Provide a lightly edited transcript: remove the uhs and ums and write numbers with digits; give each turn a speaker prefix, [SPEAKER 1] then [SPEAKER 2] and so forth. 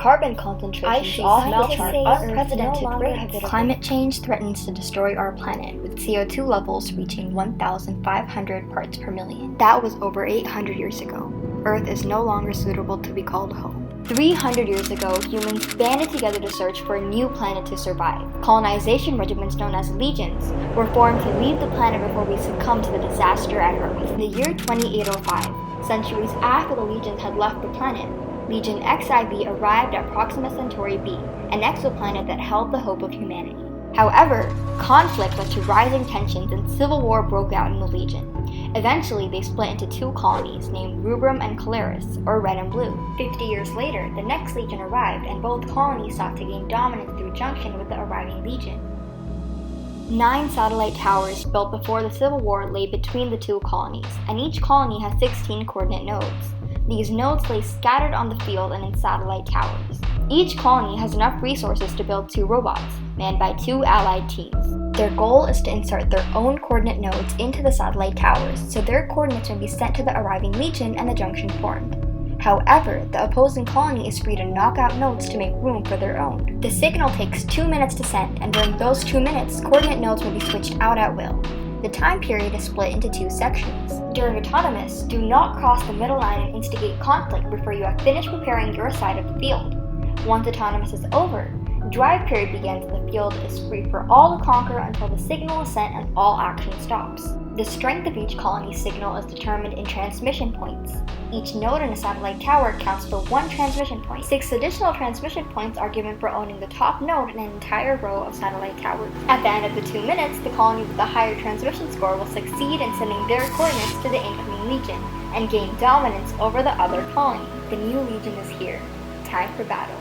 [SPEAKER 1] carbon concentrations off the chart, unprecedented rates.
[SPEAKER 2] Climate change threatens to destroy our planet, with CO2 levels reaching 1,500 parts per million. That was over 800 years ago. Earth is no longer suitable to be called home. 300 years ago, humans banded together to search for a new planet to survive. Colonization regiments known as legions were formed to leave the planet before we succumb to the disaster at Earth. In the year 2805, centuries after the legions had left the planet, Legion XIB arrived at Proxima Centauri b, an exoplanet that held the hope of humanity. However, conflict led to rising tensions and civil war broke out in the Legion. Eventually, they split into two colonies named Rubrum and Caleris, or Red and Blue. 50 years later, the next Legion arrived, and both colonies sought to gain dominance through junction with the arriving Legion. 9 satellite towers built before the Civil War lay between the two colonies, and each colony has 16 coordinate nodes. These nodes lay scattered on the field and in satellite towers. Each colony has enough resources to build 2 robots, manned by 2 allied teams. Their goal is to insert their own coordinate nodes into the satellite towers, so their coordinates will be sent to the arriving Legion and the junction formed. However, the opposing colony is free to knock out nodes to make room for their own. The signal takes 2 minutes to send, and during those 2 minutes, coordinate nodes will be switched out at will. The time period is split into 2 sections. During autonomous, do not cross the middle line and instigate conflict before you have finished preparing your side of the field. Once autonomous is over, drive period begins and the field is free for all to conquer until the signal is sent and all action stops. The strength of each colony's signal is determined in transmission points. Each node in a satellite tower counts for 1 transmission point. 6 additional transmission points are given for owning the top node in an entire row of satellite towers. At the end of the 2 minutes, the colony with the higher transmission score will succeed in sending their coordinates to the incoming Legion and gain dominance over the other colony. The new Legion is here. Time for battle.